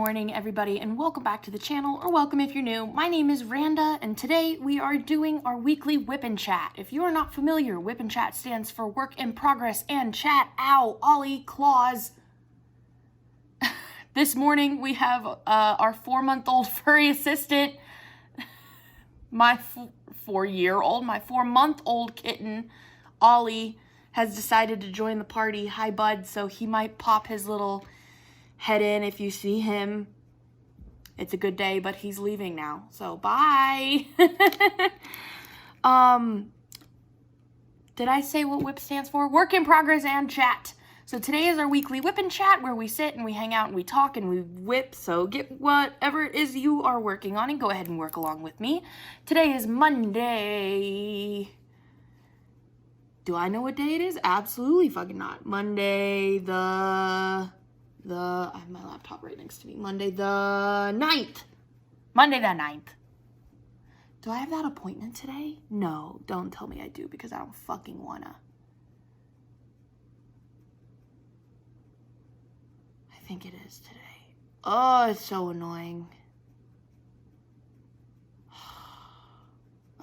morning, everybody, and welcome back to the channel, or welcome if you're new. My name is Randa, and today we are doing our weekly WIP and Chat. If you are not familiar, WIP and Chat stands for Work in Progress and Chat. Ow, Ollie, claws. This morning we have our 4-month-old furry assistant, my 4-month-old kitten, Ollie, has decided to join the party. Hi, bud. So he might pop his little head in if you see him. It's a good day, but he's leaving now. So bye. Did I say what WIP stands for? Work in Progress and Chat. So today is our weekly WIP and Chat where we sit and we hang out and we talk and we WIP. So get whatever it is you are working on and go ahead and work along with me. Today is Monday. Do I know what day it is? Absolutely fucking not. Monday I have my laptop right next to me. Monday the 9th. Monday the 9th. Do I have that appointment today? No, don't tell me I do because I don't fucking wanna. I think it is today. Oh, it's so annoying.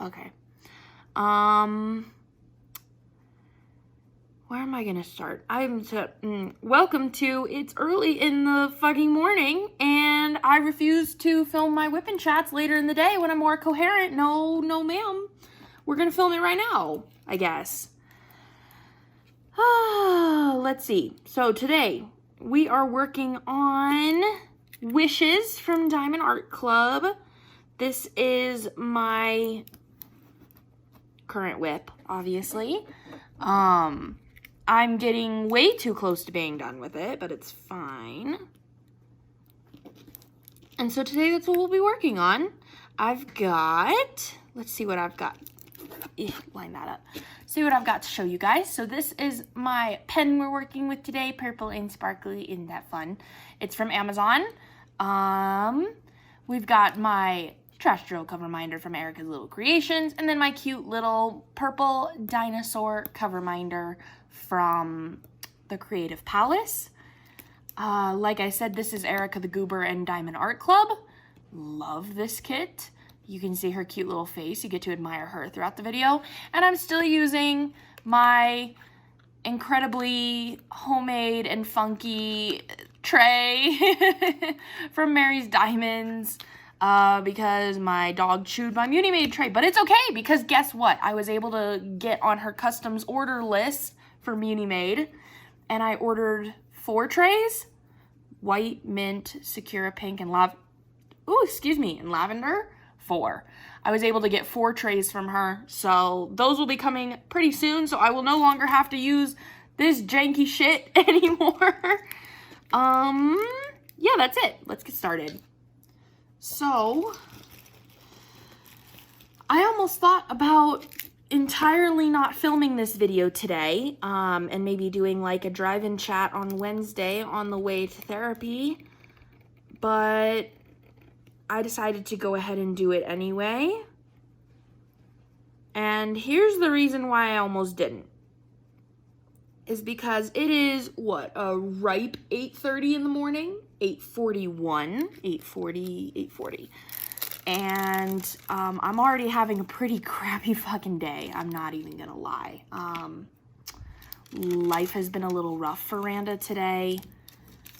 Okay. Where am I gonna start? Welcome to, it's early in the fucking morning, and I refuse to film my WIP and Chats later in the day when I'm more coherent. No, ma'am. We're gonna film it right now, I guess. Let's see. So today, we are working on Wishes from Diamond Art Club. This is my current WIP, obviously. I'm getting way too close to being done with it, but it's fine. And so today that's what we'll be working on. I've got, let's see what I've got. Line that up. See what I've got to show you guys. So this is my pen we're working with today, purple and sparkly. Isn't that fun? It's from Amazon. We've got my trash drill cover minder from Erica's Little Creations, and then my cute little purple dinosaur cover minder from the Creative Palace. Like I said, this is Erica the Goober and Diamond Art Club. Love this kit. You can see her cute little face. You get to admire her throughout the video. And I'm still using my incredibly homemade and funky tray from Mary's Diamonds. Because my dog chewed my Muni Made tray. But it's okay, because guess what? I was able to get on her customs order list for Muni Made, and I ordered 4 trays. White, mint, Sakura pink, and lavender. 4. I was able to get 4 trays from her, so those will be coming pretty soon, so I will no longer have to use this janky shit anymore. Yeah, that's it. Let's get started. So, I almost thought about entirely not filming this video today, and maybe doing like a drive-in chat on Wednesday on the way to therapy, but I decided to go ahead and do it anyway. And here's the reason why I almost didn't. Is because it is, what, a ripe 8:30 in the morning? 8:40. And I'm already having a pretty crappy fucking day. I'm not even gonna lie. Life has been a little rough for Randa today.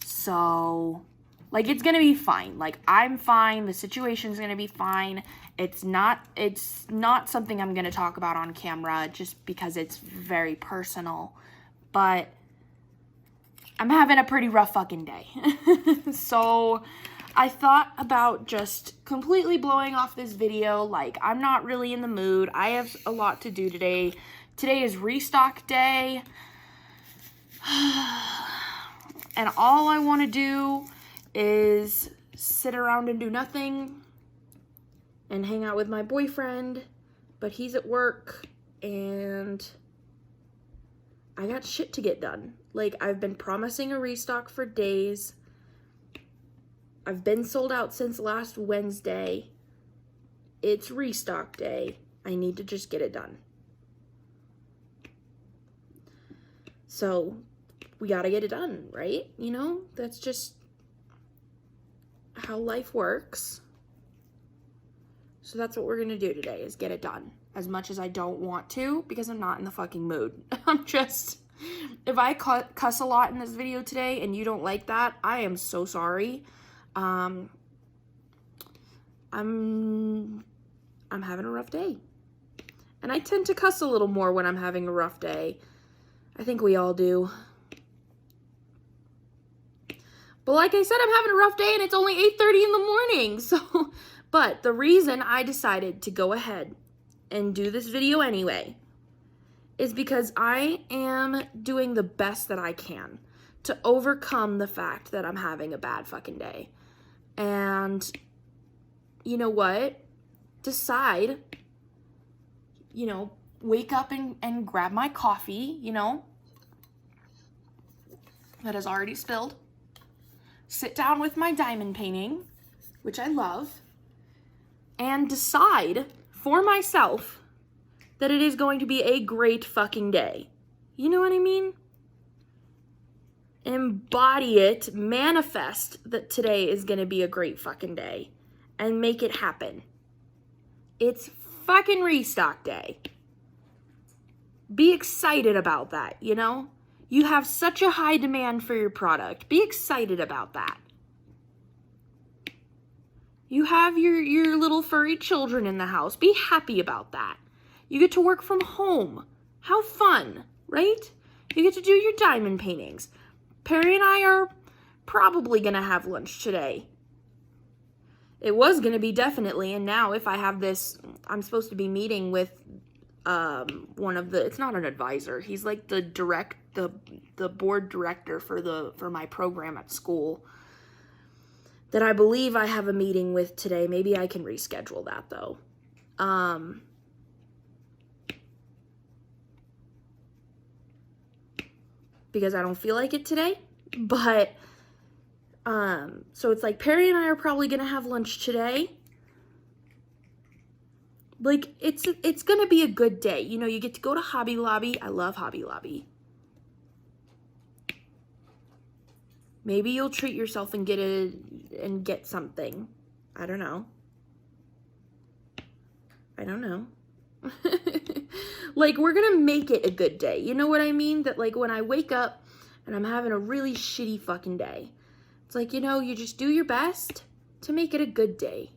So, like, it's gonna be fine. Like, I'm fine. The situation's gonna be fine. It's not something I'm gonna talk about on camera just because it's very personal. But I'm having a pretty rough fucking day. So I thought about just completely blowing off this video. Like, I'm not really in the mood. I have a lot to do today. Today is restock day. And all I want to do is sit around and do nothing and hang out with my boyfriend. But he's at work and I got shit to get done. Like, I've been promising a restock for days. I've been sold out since last Wednesday. It's restock day. I need to just get it done. So we gotta get it done, right? You know, that's just how life works. So that's what we're gonna do today, is get it done. As much as I don't want to, because I'm not in the fucking mood. I'm just, if I cuss a lot in this video today and you don't like that, I am so sorry. I'm having a rough day. And I tend to cuss a little more when I'm having a rough day. I think we all do. But like I said, I'm having a rough day and it's only 8:30 in the morning. So, but the reason I decided to go ahead and do this video anyway is because I am doing the best that I can to overcome the fact that I'm having a bad fucking day. And you know what? Decide, you know, wake up and grab my coffee, you know, that is already spilled. Sit down with my diamond painting, which I love, and decide for myself that it is going to be a great fucking day. You know what I mean? Embody it, manifest that today is going to be a great fucking day, and make it happen. It's fucking restock day. Be excited about that, you know? You have such a high demand for your product. Be excited about that. You have your little furry children in the house. Be happy about that. You get to work from home. How fun, right? You get to do your diamond paintings. Perry and I are probably going to have lunch today. It was going to be definitely, and now if I have this, I'm supposed to be meeting with one of the, it's not an advisor, he's like the board director for my program at school, that I believe I have a meeting with today. Maybe I can reschedule that though. Because I don't feel like it today, but so it's like Perry and I are probably gonna have lunch today. Like, it's gonna be a good day. You know, you get to go to Hobby Lobby. I love Hobby Lobby. Maybe you'll treat yourself and get something. I don't know. Like, we're gonna make it a good day. You know what I mean? That, like, when I wake up and I'm having a really shitty fucking day, it's like, you know, you just do your best to make it a good day.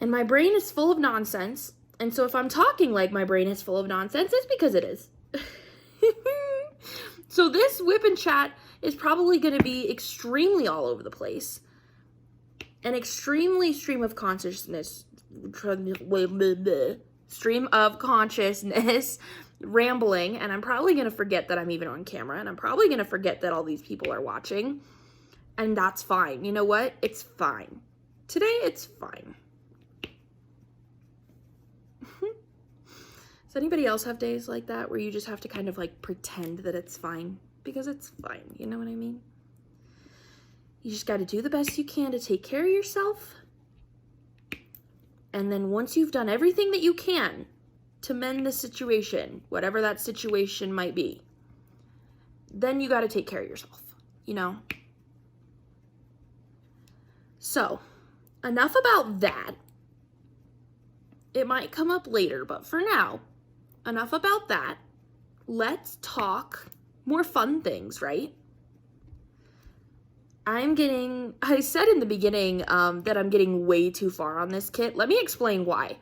And my brain is full of nonsense. And so if I'm talking like my brain is full of nonsense, it's because it is. So this WIP and chat is probably going to be extremely all over the place. An extremely stream of consciousness rambling. And I'm probably going to forget that I'm even on camera. And I'm probably going to forget that all these people are watching. And that's fine. You know what? It's fine. Today, it's fine. Does anybody else have days like that where you just have to kind of like pretend that it's fine? Because it's fine, you know what I mean? You just got to do the best you can to take care of yourself. And then once you've done everything that you can to mend the situation, whatever that situation might be, then you got to take care of yourself, you know? So, enough about that. It might come up later, but for now, enough about that. Let's talk more fun things, right? I said in the beginning that I'm getting way too far on this kit. Let me explain why.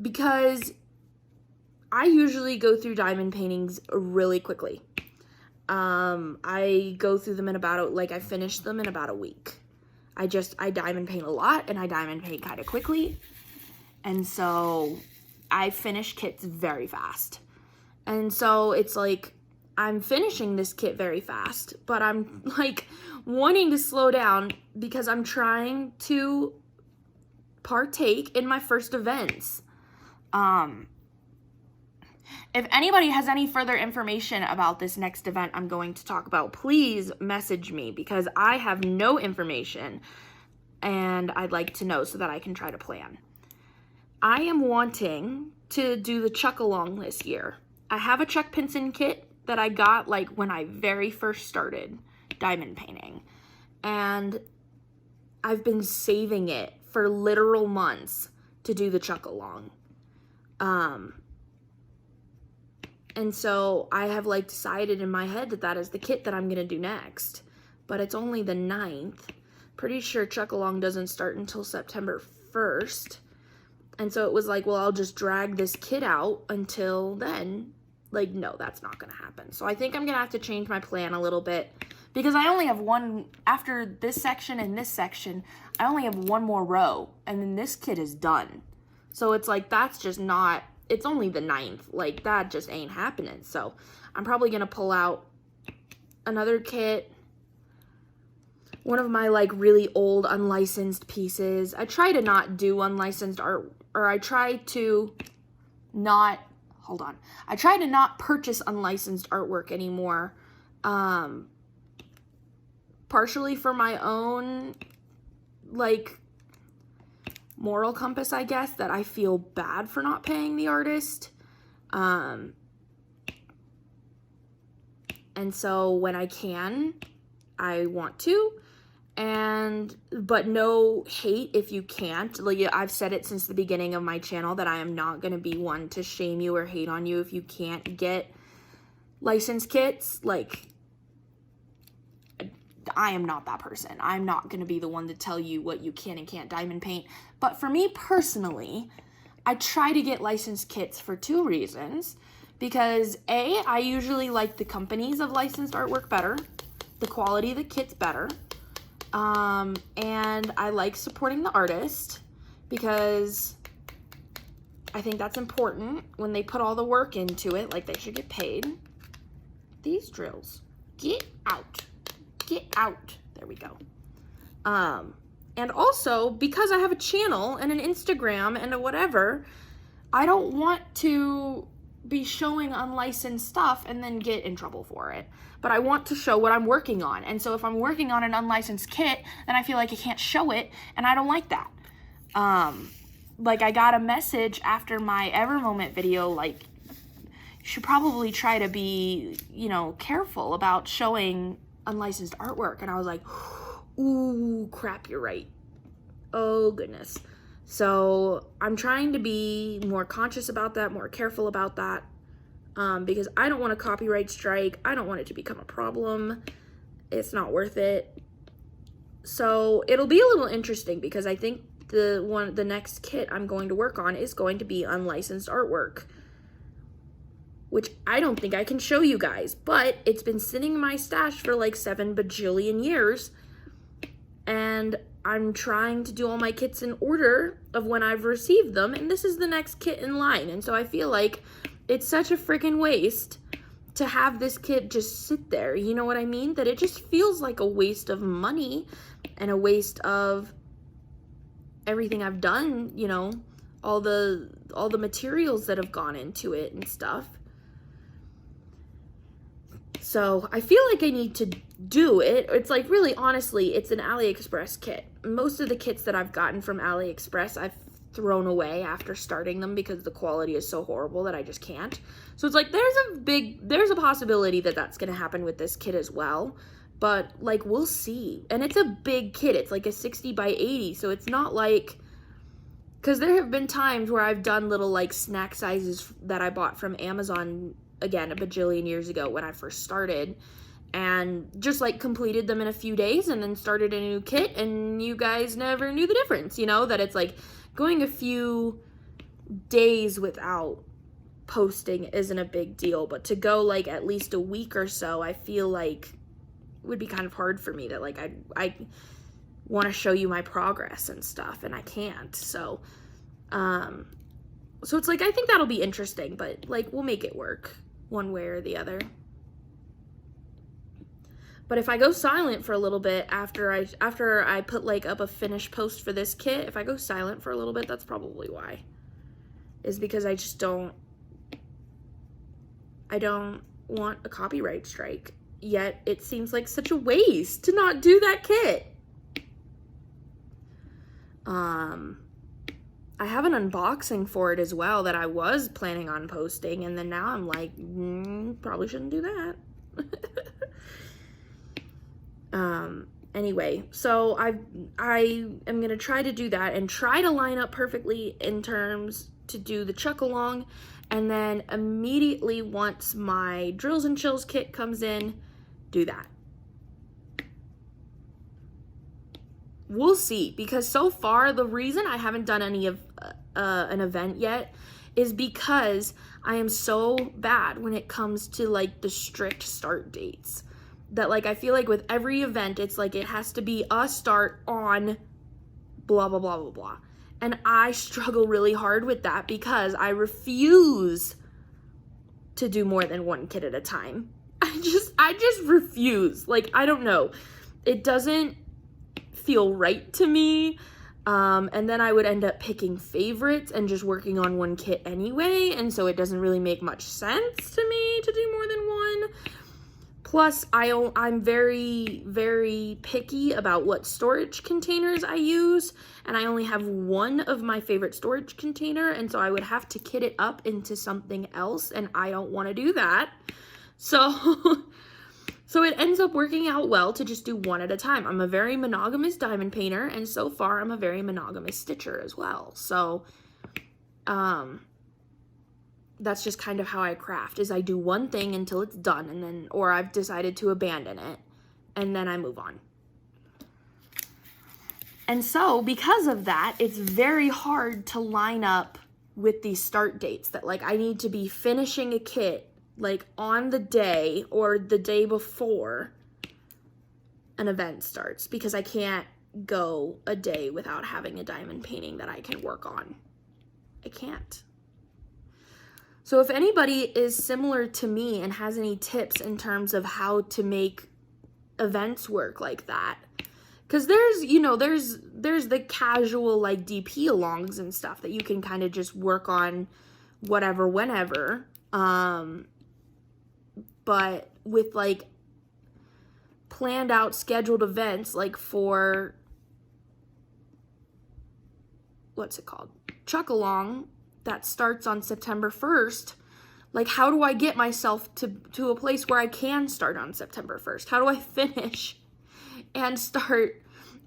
Because I usually go through diamond paintings really quickly. I go through them in about, I finish them in about a week. I diamond paint a lot, and I diamond paint kind of quickly. And so I finish kits very fast. And so it's like, I'm finishing this kit very fast, but I'm like wanting to slow down because I'm trying to partake in my first events. If anybody has any further information about this next event I'm going to talk about, please message me because I have no information and I'd like to know so that I can try to plan. I am wanting to do the Chuck Along this year. I have a Chuck Pinson kit that I got like when I very first started diamond painting. and I've been saving it for literal months to do the chuck along. And so I have like decided in my head that that is the kit that I'm gonna do next, but it's only the 9th. Pretty sure chuck along doesn't start until September 1st. And so it was like, well, I'll just drag this kit out until then. Like, no, that's not gonna happen. So I think I'm gonna have to change my plan a little bit, because I only have one, after this section and this section, I only have one more row, and then this kit is done. So it's like, that's just not, it's only the 9th. Like, that just ain't happening. So I'm probably gonna pull out another kit, one of my like really old unlicensed pieces. I try to not do unlicensed art, or I try to not, hold on, I try to not purchase unlicensed artwork anymore. Partially for my own, like, moral compass, I guess, that I feel bad for not paying the artist. And so when I can, I want to. But no hate if you can't. Like, I've said it since the beginning of my channel that I am not going to be one to shame you or hate on you if you can't get licensed kits. Like, I am not that person. I'm not going to be the one to tell you what you can and can't diamond paint. But for me personally, I try to get licensed kits for 2 reasons. Because A, I usually like the companies of licensed artwork better. The quality of the kit's better. And I like supporting the artist, because I think that's important when they put all the work into it. Like, they should get paid. These drills, get out. Get out. There we go. And also, because I have a channel and an Instagram and a whatever, I don't want to be showing unlicensed stuff and then get in trouble for it. But I want to show what I'm working on. And so if I'm working on an unlicensed kit, then I feel like I can't show it, and I don't like that. Like, I got a message after my Ever Moment video, like, you should probably try to be, you know, careful about showing unlicensed artwork. And I was like, ooh, crap, you're right. Oh, goodness. So I'm trying to be more conscious about that, more careful about that, because I don't want a copyright strike. I don't want it to become a problem. It's not worth it. So it'll be a little interesting, because I think the next kit I'm going to work on is going to be unlicensed artwork, which I don't think I can show you guys, but it's been sitting in my stash for like 7 bajillion years, and I'm trying to do all my kits in order of when I've received them, and this is the next kit in line. And so I feel like it's such a freaking waste to have this kit just sit there, you know what I mean? That it just feels like a waste of money and a waste of everything I've done, you know, all the materials that have gone into it and stuff. So I feel like I need to do it. It's like, really, honestly, it's an AliExpress kit. Most of the kits that I've gotten from AliExpress, I've thrown away after starting them because the quality is so horrible that I just can't. So it's like, there's a possibility that that's going to happen with this kit as well. But, like, we'll see. And it's a big kit. It's like a 60 by 80. So it's not like, because there have been times where I've done little, like, snack sizes that I bought from Amazon, again, a bajillion years ago when I first started, and just like completed them in a few days and then started a new kit, and you guys never knew the difference, you know, that it's like going a few days without posting isn't a big deal, but to go like at least a week or so, I feel like would be kind of hard for me, that like I want to show you my progress and stuff, and I can't. So it's like, I think that'll be interesting, but like, we'll make it work one way or the other. But if I go silent for a little bit after I put like up a finished post for this kit, if I go silent for a little bit, that's probably why. Is because I just don't want a copyright strike. Yet it seems like such a waste to not do that kit. I have an unboxing for it as well that I was planning on posting, and then now I'm like, probably shouldn't do that. Anyway, so I am gonna try to do that and try to line up perfectly in terms to do the chuck along, and then immediately once my drills and chills kit comes in, do that. We'll see, because so far the reason I haven't done any of an event yet is because I am so bad when it comes to like the strict start dates, that like I feel like with every event it's like it has to be a start on blah blah blah blah blah, and I struggle really hard with that because I refuse to do more than one kit at a time. I just refuse. Like, I don't know, it doesn't feel right to me. And then I would end up picking favorites and just working on one kit anyway, and so it doesn't really make much sense to me to do more than one. Plus, I'm very, very picky about what storage containers I use, and I only have one of my favorite storage container, and so I would have to kit it up into something else, and I don't want to do that. So So it ends up working out well to just do one at a time. I'm a very monogamous diamond painter, and so far I'm a very monogamous stitcher as well. So that's just kind of how I craft, is I do one thing until it's done, and then, or I've decided to abandon it, and then I move on. And so because of that, it's very hard to line up with these start dates, that like I need to be finishing a kit like on the day or the day before an event starts, because I can't go a day without having a diamond painting that I can work on. I can't. So if anybody is similar to me and has any tips in terms of how to make events work like that, because there's, you know, there's the casual like DP alongs and stuff that you can kind of just work on whatever, whenever. But with like planned out scheduled events, like for, what's it called? Chuck along that starts on September 1st. Like, how do I get myself to a place where I can start on September 1st? How do I finish and start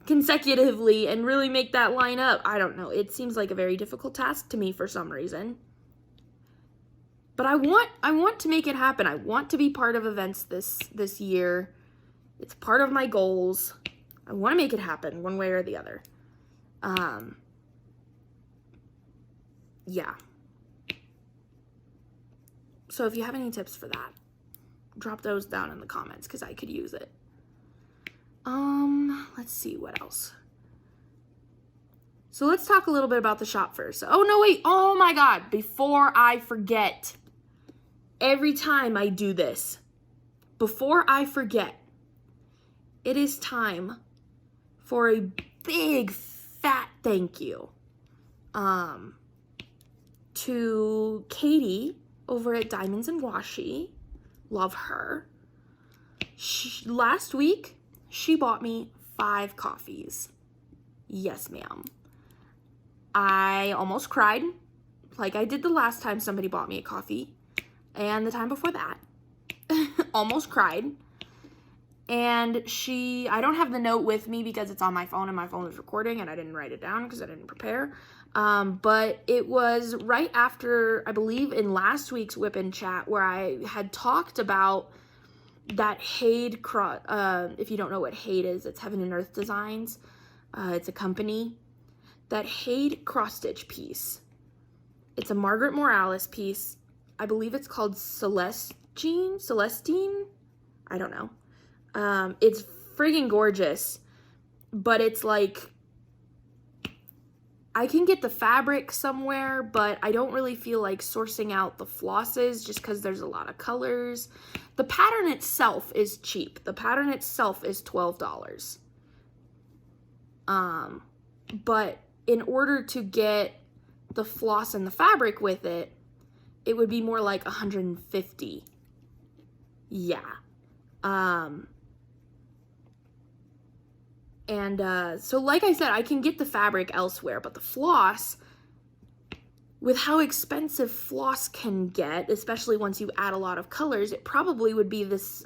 consecutively and really make that line up? I don't know. It seems like a very difficult task to me for some reason. But I want to make it happen. I want to be part of events this year. It's part of my goals. I want to make it happen one way or the other. Yeah. So if you have any tips for that, drop those down in the comments, because I could use it. Let's see what else. So let's talk a little bit about the shop first. Oh no, wait. Oh my God. Before I forget, every time I do this, before I forget, it is time for a big fat thank you to Katie over at Diamonds and Washi. Love her. Last week, she bought me 5 coffees. Yes, ma'am. I almost cried, like I did the last time somebody bought me a coffee, and the time before that. Almost cried. And I don't have the note with me because it's on my phone and my phone is recording and I didn't write it down because I didn't prepare. But it was right after, I believe in last week's WIP and chat, where I had talked about that Hade, if you don't know what Hade is, it's Heaven and Earth Designs. It's a company. That Hade cross stitch piece. It's a Margaret Morales piece. I believe it's called Celestine? I don't know. It's friggin' gorgeous, but it's like, I can get the fabric somewhere, but I don't really feel like sourcing out the flosses just because there's a lot of colors. The pattern itself is cheap. The pattern itself is $12. But in order to get the floss and the fabric with it, it would be more like $150. Yeah. So like I said, I can get the fabric elsewhere, but the floss, with how expensive floss can get, especially once you add a lot of colors, it probably would be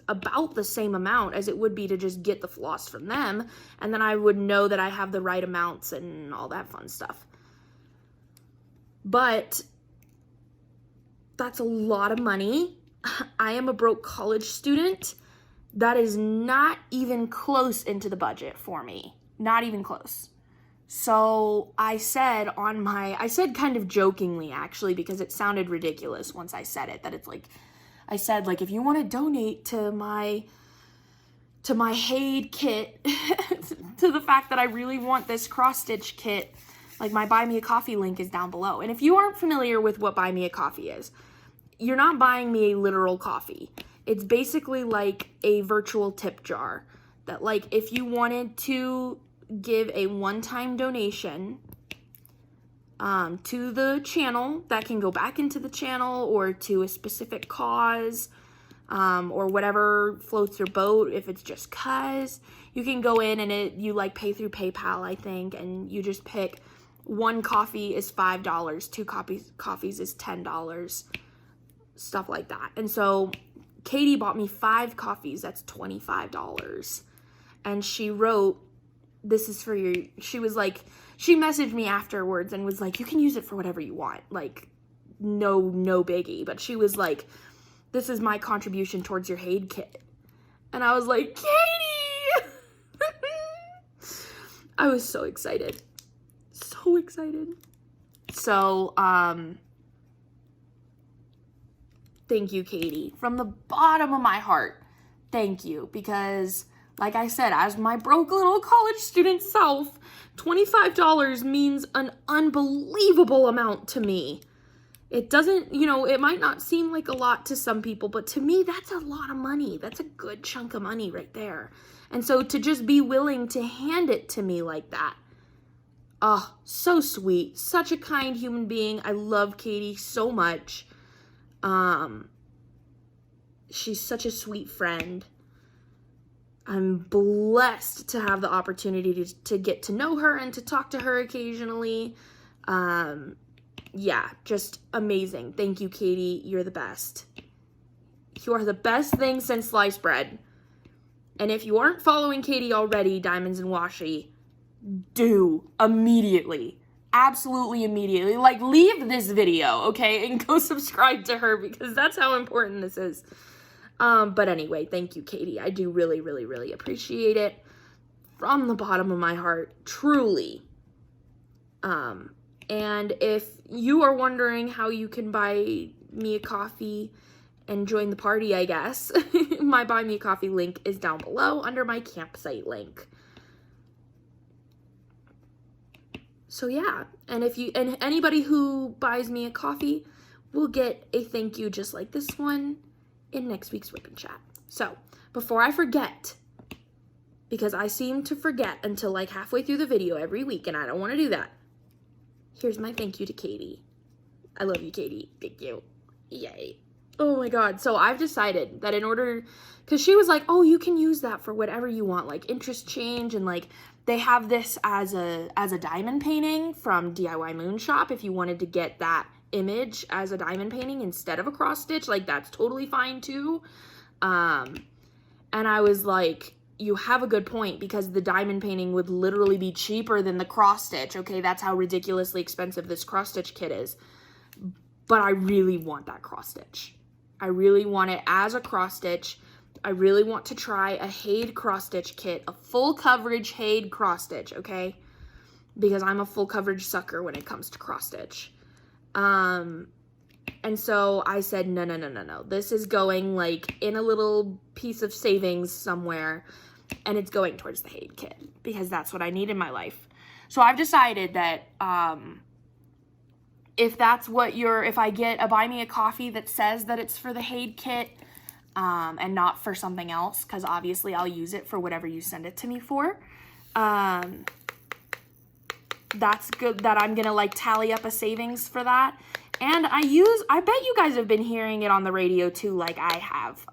about the same amount as it would be to just get the floss from them, and then I would know that I have the right amounts and all that fun stuff. But that's a lot of money. I am a broke college student. That is not even close into the budget for me. Not even close. So I said kind of jokingly actually, because it sounded ridiculous once I said it, that it's like, I said like, if you want to donate to my Haid kit, to the fact that I really want this cross stitch kit, like my Buy Me a Coffee link is down below. And if you aren't familiar with what Buy Me a Coffee is, you're not buying me a literal coffee. It's basically like a virtual tip jar that, like, if you wanted to give a one-time donation to the channel, that can go back into the channel or to a specific cause, or whatever floats your boat. If it's just cause, you can go in and you like pay through PayPal, I think, and you just pick one coffee is $5, two coffees is $10, stuff like that. And so Katie bought me 5 coffees, that's $25. And she wrote, this is for you. She was like, she messaged me afterwards and was like, you can use it for whatever you want. Like, no biggie. But she was like, this is my contribution towards your Haid kit. And I was like, Katie! I was so excited. So excited. So, thank you, Katie. From the bottom of my heart, thank you. Because, like I said, as my broke little college student self, $25 means an unbelievable amount to me. It doesn't, it might not seem like a lot to some people, but to me, that's a lot of money. That's a good chunk of money right there. And so to just be willing to hand it to me like that, oh, so sweet. Such a kind human being. I love Katie so much. She's such a sweet friend. I'm blessed to have the opportunity to get to know her and to talk to her occasionally. Yeah, just amazing. Thank you, Katie. You're the best. You are the best thing since sliced bread. And if you aren't following Katie already, Diamonds and Washi, do immediately. Absolutely immediately. Like, leave this video, okay, and go subscribe to her, because that's how important this is. But anyway, thank you, Katie. I do really, really, really appreciate it from the bottom of my heart, truly. And if you are wondering how you can buy me a coffee and join the party, I guess, my Buy Me a Coffee link is down below under my campsite link. So yeah, and anybody who buys me a coffee will get a thank you just like this one in next week's WIP and Chat. So before I forget, because I seem to forget until like halfway through the video every week, and I don't want to do that, here's my thank you to Katie. I love you, Katie. Thank you. Yay. Oh my God. So I've decided that in order, because she was like, oh, you can use that for whatever you want, like interest change, and like they have this as a diamond painting from DIY Moon Shop. If you wanted to get that image as a diamond painting instead of a cross stitch, like that's totally fine too. And I was like, you have a good point, because the diamond painting would literally be cheaper than the cross stitch. Okay, that's how ridiculously expensive this cross stitch kit is. But I really want that cross stitch. I really want it as a cross stitch. I really want to try a Haid cross stitch kit, a full coverage Haid cross stitch, okay? Because I'm a full coverage sucker when it comes to cross stitch. And so I said, no. This is going like in a little piece of savings somewhere, and it's going towards the Haid kit, because that's what I need in my life. So I've decided that, if I get a Buy Me a Coffee that says that it's for the Haid kit, and not for something else, because obviously I'll use it for whatever you send it to me for, that's good, that I'm gonna like tally up a savings for that. And I bet you guys have been hearing it on the radio too, like I have,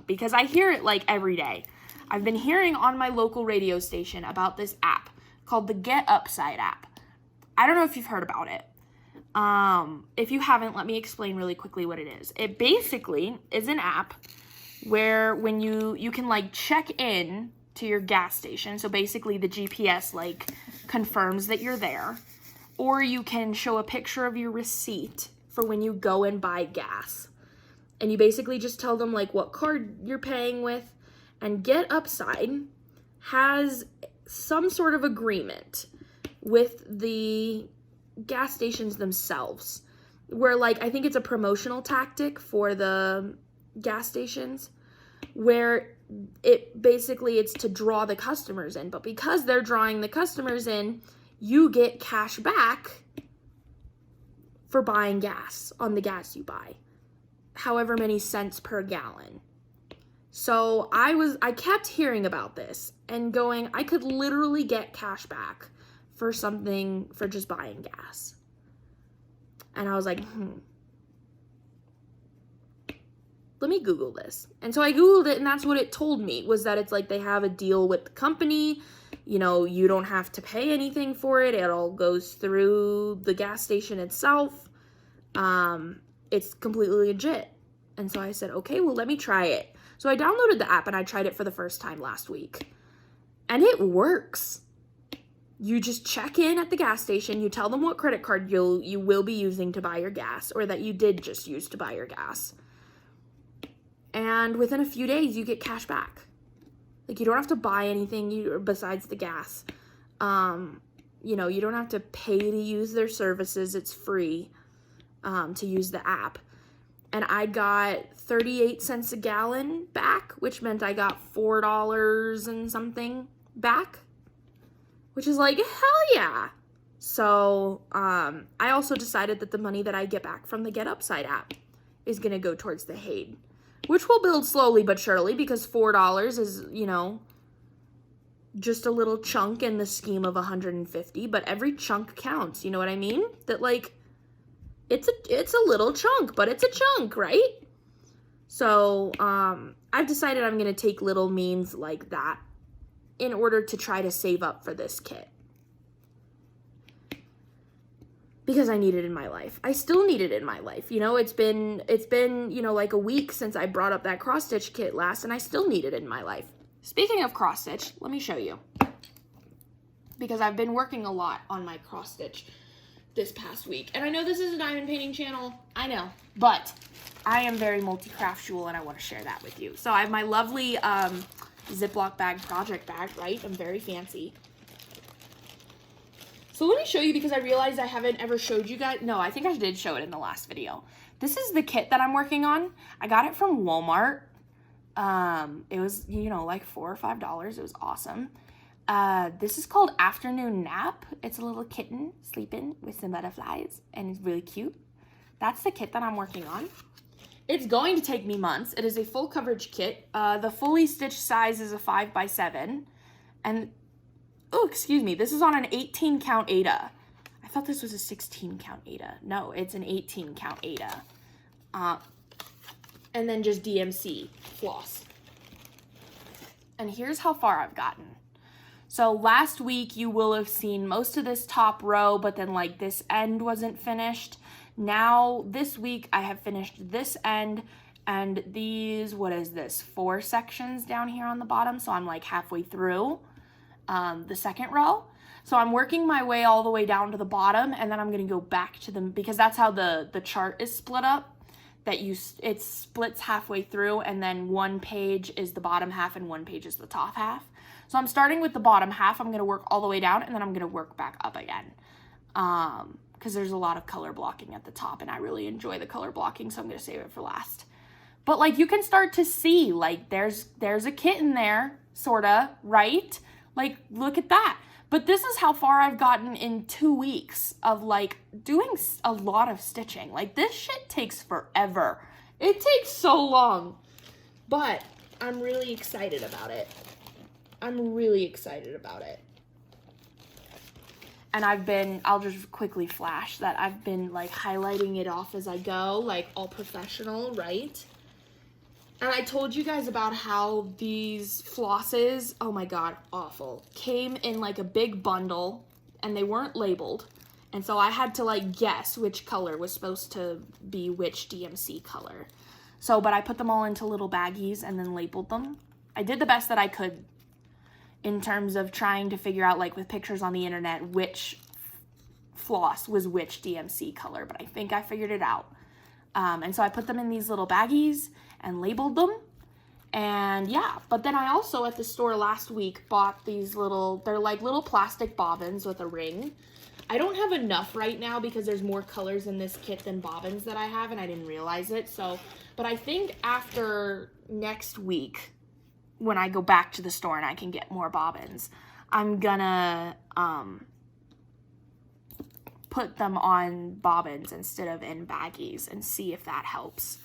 because I hear it like every day. I've been hearing on my local radio station about this app called the Get Upside app. I don't know if you've heard about it. If you haven't, let me explain really quickly what it is. It basically is an app where when you can like check in to your gas station. So basically the GPS like confirms that you're there, or you can show a picture of your receipt for when you go and buy gas. And you basically just tell them like what card you're paying with. And Get Upside has some sort of agreement with the gas stations themselves, where like I think it's a promotional tactic for the gas stations, where it basically it's to draw the customers in, but because they're drawing the customers in, you get cash back for buying gas on the gas you buy, however many cents per gallon. So I kept hearing about this and going, I could literally get cash back for something, for just buying gas. And I was like, let me Google this. And so I Googled it, and that's what it told me, was that it's like they have a deal with the company. You know, you don't have to pay anything for it. It all goes through the gas station itself. It's completely legit. And so I said, okay, well, let me try it. So I downloaded the app and I tried it for the first time last week. And it works. You just check in at the gas station, you tell them what credit card you will be using to buy your gas, or that you did just use to buy your gas. And within a few days, you get cash back. Like, you don't have to buy anything besides the gas. You know, you don't have to pay to use their services. It's free to use the app. And I got 38 cents a gallon back, which meant I got $4 and something back, which is like, hell yeah. So I also decided that the money that I get back from the Get Upside app is going to go towards the Haid, which will build slowly but surely, because $4 is, you know, just a little chunk in the scheme of 150, but every chunk counts, you know what I mean? That, like, it's a little chunk, but it's a chunk, right? So I've decided I'm going to take little means like that in order to try to save up for this kit, because I need it in my life. I still need it in my life. You know, it's been, you know, like a week since I brought up that cross stitch kit last, and I still need it in my life. Speaking of cross stitch, let me show you, because I've been working a lot on my cross stitch this past week. And I know this is a diamond painting channel, I know, but I am very multi-craftual and I want to share that with you. So I have my lovely Ziploc bag, project bag, right? I'm very fancy. So let me show you, because I realized I haven't ever showed you guys. No, I think I did show it in the last video. This is the kit that I'm working on. I got it from Walmart. It was, you know, like $4 or $5. It was awesome. This is called Afternoon Nap. It's a little kitten sleeping with some butterflies, and it's really cute. That's the kit that I'm working on. It's going to take me months. It is a full coverage kit. The fully stitched size is a 5x7. And, oh, excuse me, this is on an 18 count Aida. I thought this was a 16 count Aida. No, it's an 18 count Aida. And then just DMC floss. And here's how far I've gotten. So last week you will have seen most of this top row, but then like this end wasn't finished. Now this week I have finished this end and these, what is this, 4 sections down here on the bottom. So I'm like halfway through the second row. So I'm working my way all the way down to the bottom, and then I'm gonna go back to them, because that's how the chart is split up. That it splits halfway through, and then one page is the bottom half and one page is the top half. So I'm starting with the bottom half. I'm going to work all the way down, and then I'm going to work back up again. Because there's a lot of color blocking at the top, and I really enjoy the color blocking, so I'm going to save it for last. But like, you can start to see, like, there's a kitten there, sorta, right? Like, look at that. But this is how far I've gotten in 2 weeks of like doing a lot of stitching. Like, this shit takes forever. It takes so long. But I'm really excited about it. I'm really excited about it. And I'll just quickly flash that I've been like highlighting it off as I go, like all professional, right? And I told you guys about how these flosses, oh my God, awful, came in like a big bundle, and they weren't labeled, And so I had to like guess which color was supposed to be which DMC color. So, but I put them all into little baggies and then labeled them. I did the best that I could in terms of trying to figure out, like with pictures on the internet, which floss was which DMC color, but I think I figured it out. And so I put them in these little baggies and labeled them. And yeah, but then I also at the store last week bought these little, they're like little plastic bobbins with a ring. I don't have enough right now because there's more colors in this kit than bobbins that I have, and I didn't realize it. So, but I think after next week, when I go back to the store and I can get more bobbins, I'm gonna put them on bobbins instead of in baggies and see if that helps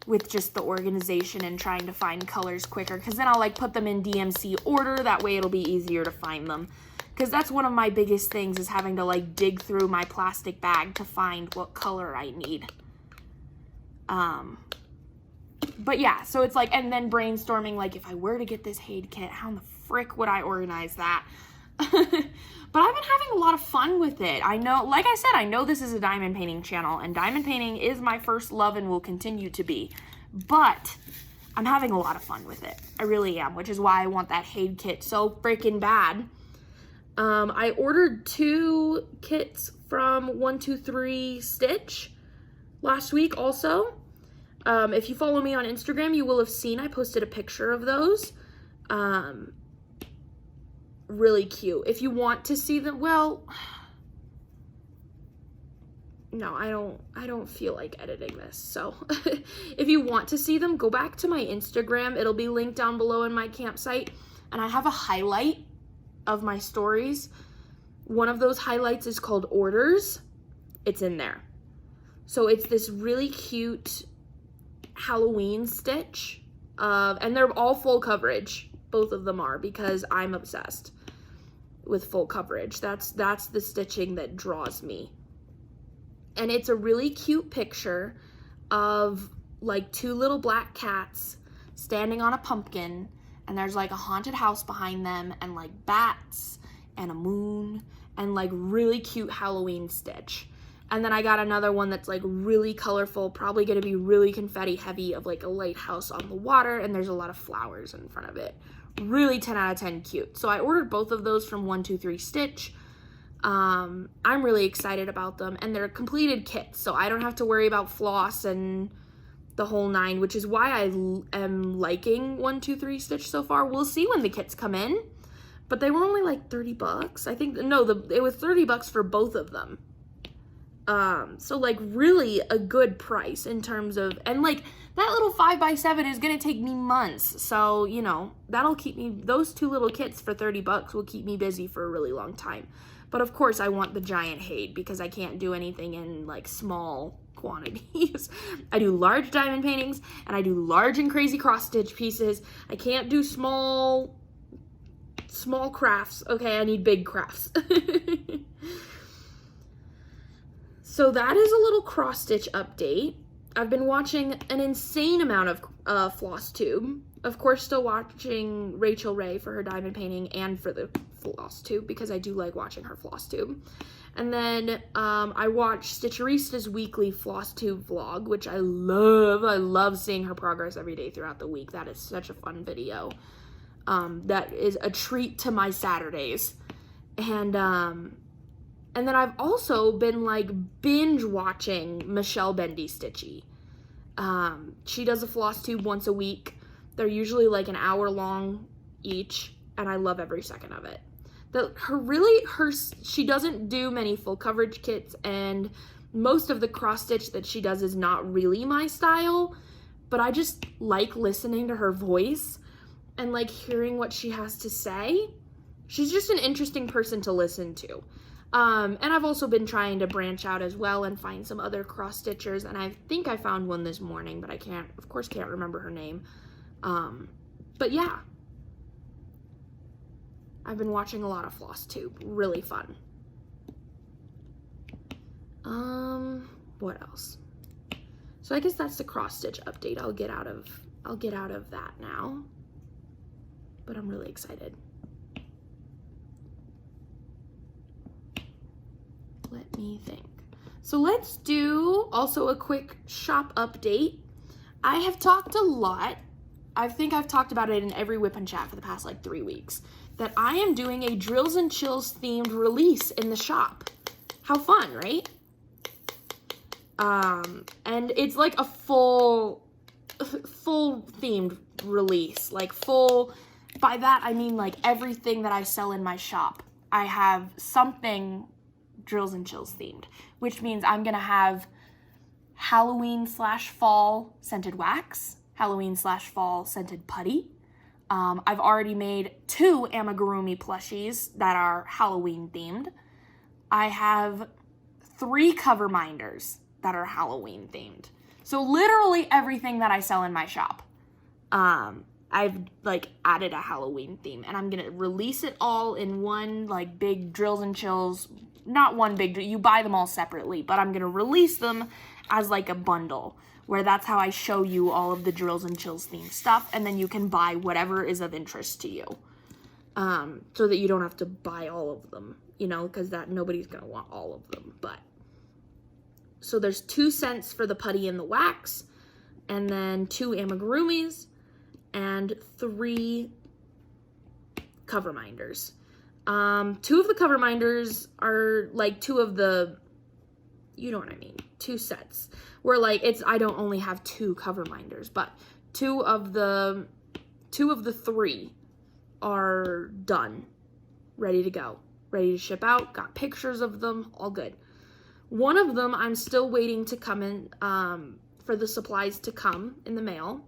with just the organization and trying to find colors quicker, because then I'll like put them in DMC order. That way it'll be easier to find them, because that's one of my biggest things, is having to like dig through my plastic bag to find what color I need. But yeah, so it's like, and then brainstorming, like if I were to get this Haid kit, how in the frick would I organize that? But I've been having a lot of fun with it. I know, like I said, I know this is a diamond painting channel, and diamond painting is my first love and will continue to be. But I'm having a lot of fun with it. I really am, which is why I want that Haid kit so freaking bad. I ordered 2 kits from 123 Stitch last week also. If you follow me on Instagram, you will have seen I posted a picture of those. Really cute. If you want to see them, well, no, I don't feel like editing this. So if you want to see them, go back to my Instagram. It'll be linked down below in my campsite. And I have a highlight of my stories. One of those highlights is called orders. It's in there. So it's this really cute Halloween stitch. And they're all full coverage. Both of them are, because I'm obsessed with full coverage. That's the stitching that draws me. And it's a really cute picture of like 2 little black cats standing on a pumpkin, and there's like a haunted house behind them, and like bats and a moon, and like really cute Halloween stitch. And then I got another one that's like really colorful, probably gonna be really confetti heavy, of like a lighthouse on the water, and there's a lot of flowers in front of it. Really 10 out of 10 cute. So I ordered both of those from 123 Stitch. I'm really excited about them, and they're completed kits, so I don't have to worry about floss and the whole 9, which is why I am liking 123 Stitch so far. We'll see when the kits come in, but they were only like 30 bucks. I think, no, it was 30 bucks for both of them. So like really a good price in terms of, and like that little 5x7 is going to take me months. So, you know, that'll keep me, those 2 little kits for 30 bucks will keep me busy for a really long time. But of course I want the giant Haid, because I can't do anything in like small quantities. I do large diamond paintings, and I do large and crazy cross stitch pieces. I can't do small crafts. Okay, I need big crafts. So that is a little cross stitch update. I've been watching an insane amount of flosstube. Of course, still watching Rachel Ray for her diamond painting and for the flosstube, because I do like watching her flosstube. And then I watched Stitcherista's weekly flosstube vlog, which I love. I love seeing her progress every day throughout the week. That is such a fun video. That is a treat to my Saturdays. And then I've also been like binge watching Michelle Bendy Stitchy. She does a floss tube once a week. They're usually like an hour long each, and I love every second of it. She doesn't do many full coverage kits, and most of the cross stitch that she does is not really my style, but I just like listening to her voice and like hearing what she has to say. She's just an interesting person to listen to. And I've also been trying to branch out as well and find some other cross stitchers, and I think I found one this morning, but I can't remember her name. But yeah, I've been watching a lot of flosstube. Really fun. What else? So I guess that's the cross stitch update. I'll get out of that now, but I'm really excited. Let me think. So let's do also a quick shop update. I have talked a lot. I think I've talked about it in every WIP and chat for the past like 3 weeks, that I am doing a Drills and Chills themed release in the shop. How fun, right? And it's like a full themed release, like full, by that I mean like everything that I sell in my shop, I have something Drills and Chills themed, which means I'm gonna have Halloween/fall scented wax, Halloween/fall scented putty. I've already made 2 amigurumi plushies that are Halloween themed. I have 3 cover minders that are Halloween themed. So literally everything that I sell in my shop, I've like added a Halloween theme, and I'm gonna release it all in one like big Drills and Chills, not one big, you buy them all separately, but I'm gonna release them as like a bundle, where that's how I show you all of the Drills and Chills themed stuff, and then you can buy whatever is of interest to you, so that you don't have to buy all of them, you know, because that nobody's gonna want all of them. But so there's 2 scents for the putty and the wax, and then 2 amigurumis, and 3 cover minders. 2 of the cover minders are like 2 of the, you know what I mean, 2 sets. Where like I don't only have 2 cover minders, but 2 of the 3 are done, ready to go, ready to ship out. Got pictures of them, all good. One of them I'm still waiting to come in, for the supplies to come in the mail,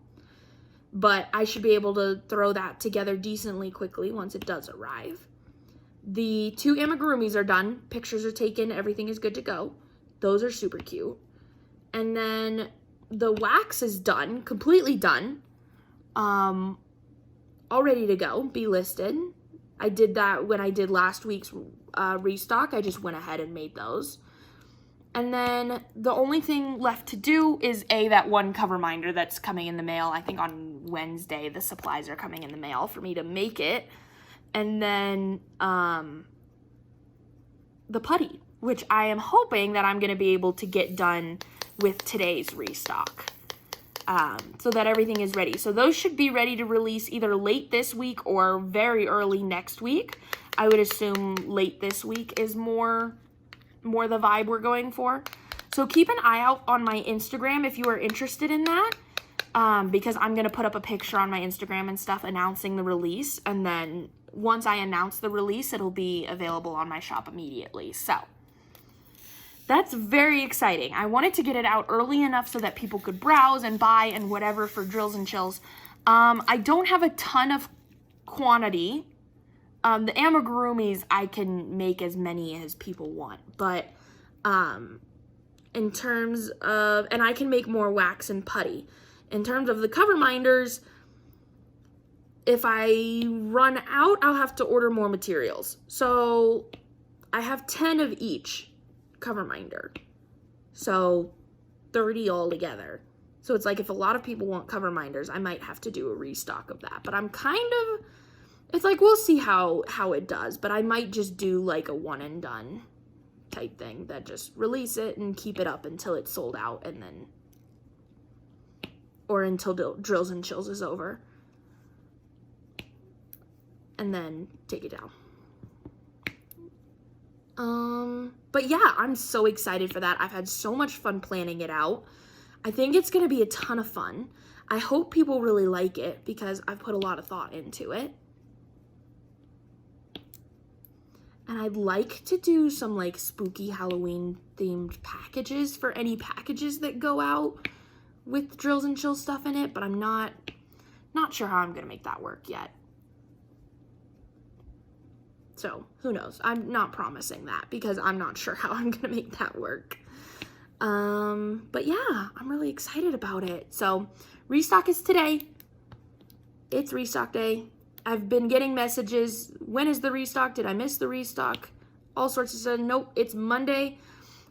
but I should be able to throw that together decently quickly once it does arrive. The 2 amigurumis are done, pictures are taken, everything is good to go. Those are super cute. And then the wax is done, completely done, all ready to go, be listed. I did that when I did last week's restock. I just went ahead and made those. And then the only thing left to do is that 1 cover minder that's coming in the mail. I think on Wednesday the supplies are coming in the mail for me to make it. And then the putty, which I am hoping that I'm going to be able to get done with today's restock, so that everything is ready. So those should be ready to release either late this week or very early next week. I would assume late this week is more the vibe we're going for. So keep an eye out on my Instagram if you are interested in that, because I'm going to put up a picture on my Instagram and stuff announcing the release, and then once I announce the release, it'll be available on my shop immediately. So that's very exciting. I wanted to get it out early enough so that people could browse and buy and whatever for Drills and Chills. I don't have a ton of quantity. The amigurumis, I can make as many as people want, but in terms of, and I can make more wax and putty. In terms of the cover minders, if I run out, I'll have to order more materials. So I have 10 of each cover minder, so 30 altogether. So it's like if a lot of people want cover minders, I might have to do a restock of that. But I'm kind of, it's like we'll see how it does, but I might just do like a one and done type thing, that just release it and keep it up until it's sold out, and then, or until Drills and Chills is over, and then take it down. But yeah, I'm so excited for that. I've had so much fun planning it out. I think it's going to be a ton of fun. I hope people really like it because I've put a lot of thought into it. And I'd like to do some like spooky Halloween themed packages for any packages that go out with Drills and Chills stuff in it, but I'm not sure how I'm going to make that work yet. So who knows? I'm not promising that because I'm not sure how I'm going to make that work. But yeah, I'm really excited about it. So restock is today. It's restock day. I've been getting messages. When is the restock? Did I miss the restock? All sorts of stuff. Nope, it's Monday.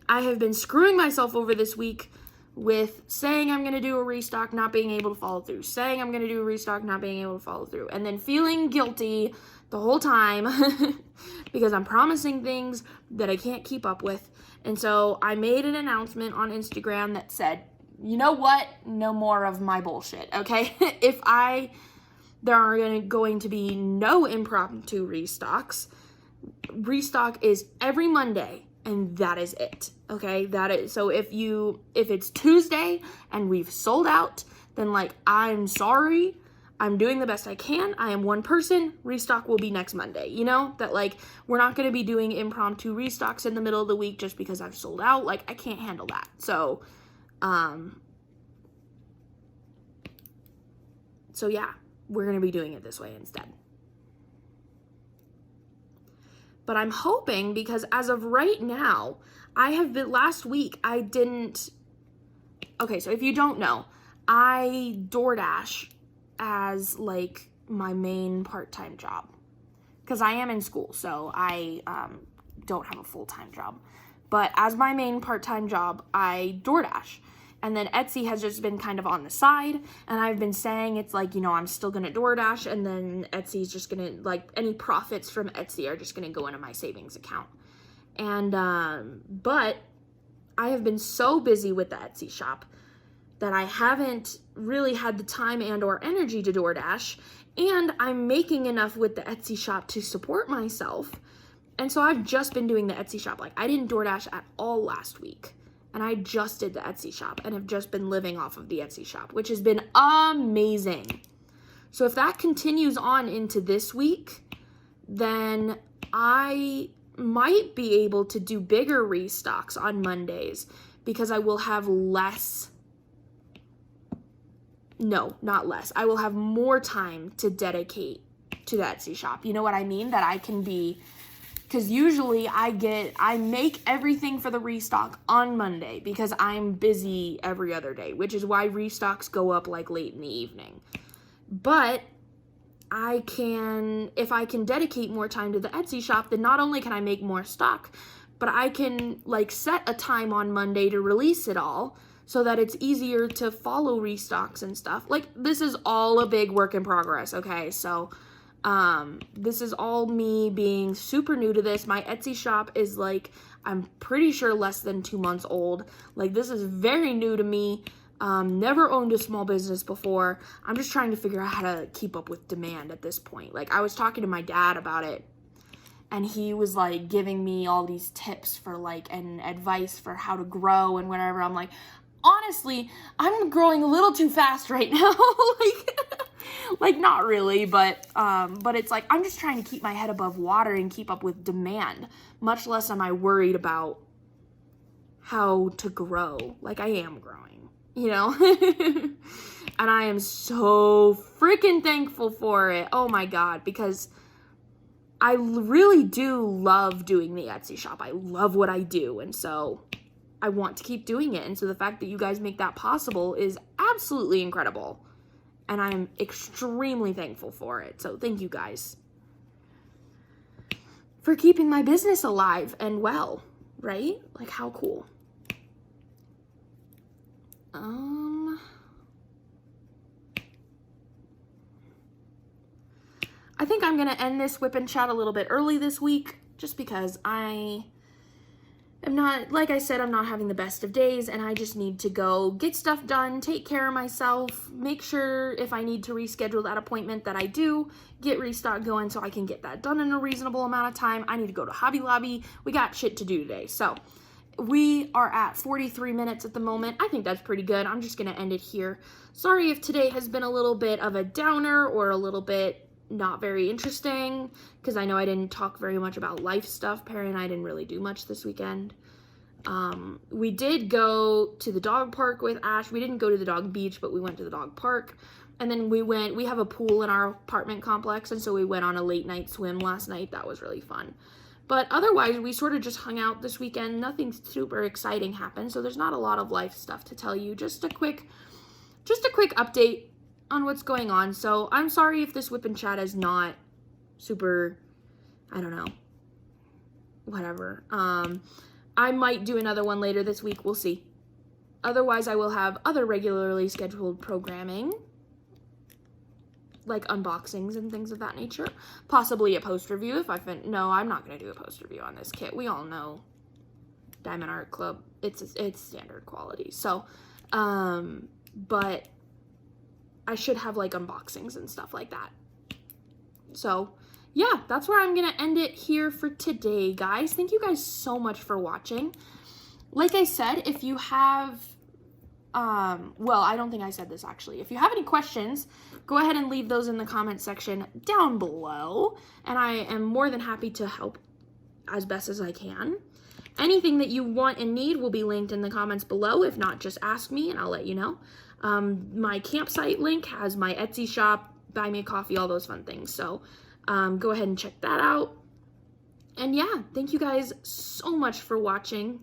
I have been screwing myself over this week with saying I'm going to do a restock, not being able to follow through, saying I'm going to do a restock, not being able to follow through, and then feeling guilty the whole time because I'm promising things that I can't keep up with. And so I made an announcement on Instagram that said, you know what? No more of my bullshit, okay? There are going to be no impromptu restocks. Restock is every Monday, and that is it, okay? So if it's Tuesday and we've sold out, then like, I'm sorry. I'm doing the best I can. I am one person. Restock will be next Monday. You know, that like, we're not going to be doing impromptu restocks in the middle of the week just because I've sold out. Like, I can't handle that. So yeah, we're going to be doing it this way instead. But I'm hoping, because as of right now, last week, okay, so if you don't know, I DoorDash as like my main part-time job, because I am in school, so I don't have a full-time job. But as my main part-time job, I DoorDash. And then Etsy has just been kind of on the side, and I've been saying it's like, you know, I'm still gonna DoorDash, and then Etsy's just gonna, like, any profits from Etsy are just gonna go into my savings account. And but I have been so busy with the Etsy shop that I haven't really had the time and or energy to DoorDash, and I'm making enough with the Etsy shop to support myself. And so I've just been doing the Etsy shop. Like, I didn't DoorDash at all last week, and I just did the Etsy shop and have just been living off of the Etsy shop, which has been amazing. So if that continues on into this week, then I might be able to do bigger restocks on Mondays, because I will have I will have more time to dedicate to the Etsy shop. You know what I mean? That I can be, because usually I make everything for the restock on Monday because I'm busy every other day, which is why restocks go up like late in the evening. But if I can dedicate more time to the Etsy shop, then not only can I make more stock, but I can like set a time on Monday to release it all so that it's easier to follow restocks and stuff. Like, this is all a big work in progress, okay? So this is all me being super new to this. My Etsy shop is like, I'm pretty sure less than 2 months old. Like, this is very new to me. Never owned a small business before. I'm just trying to figure out how to keep up with demand at this point. Like, I was talking to my dad about it, and he was like giving me all these tips for like, and advice for how to grow and whatever. I'm like, honestly, I'm growing a little too fast right now. like not really, but it's like, I'm just trying to keep my head above water and keep up with demand. Much less am I worried about how to grow. Like, I am growing, you know? And I am so freaking thankful for it. Oh my God, because I really do love doing the Etsy shop. I love what I do. And so I want to keep doing it. And so the fact that you guys make that possible is absolutely incredible. And I'm extremely thankful for it. So thank you guys for keeping my business alive and well, right? Like, how cool. I think I'm going to end this whip and chat a little bit early this week, just because I am not, like I said, I'm not having the best of days, and I just need to go get stuff done, take care of myself, make sure if I need to reschedule that appointment that I do, get restock going so I can get that done in a reasonable amount of time. I need to go to Hobby Lobby. We got shit to do today. So we are at 43 minutes at the moment. I think that's pretty good. I'm just going to end it here. Sorry if today has been a little bit of a downer or a little bit not very interesting, because I know I didn't talk very much about life stuff. Perry and I didn't really do much this weekend. We did go to the dog park with Ash. We didn't go to the dog beach, but we went to the dog park. And then we have a pool in our apartment complex, and so we went on a late night swim last night. That was really fun. But otherwise, we sort of just hung out this weekend. Nothing super exciting happened, so there's not a lot of life stuff to tell you. Just a quick update on what's going on. So I'm sorry if this whip and chat is not super, I don't know, whatever. I might do another one later this week. We'll see. Otherwise, I will have other regularly scheduled programming, like unboxings and things of that nature. Possibly a post review if no, I'm not going to do a post review on this kit. We all know Diamond Art Club, it's standard quality. So, but I should have like unboxings and stuff like that. So, yeah, that's where I'm going to end it here for today, guys. Thank you guys so much for watching. Like I said, if you have, well, I don't think I said this actually. If you have any questions, go ahead and leave those in the comment section down below, and I am more than happy to help as best as I can. Anything that you want and need will be linked in the comments below. If not, just ask me and I'll let you know. My campsite link has my Etsy shop, buy me a coffee, all those fun things. So go ahead and check that out. And yeah, thank you guys so much for watching.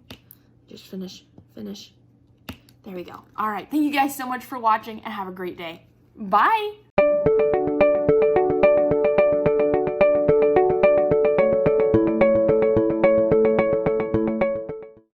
Just finish. There we go. All right. Thank you guys so much for watching and have a great day. Bye.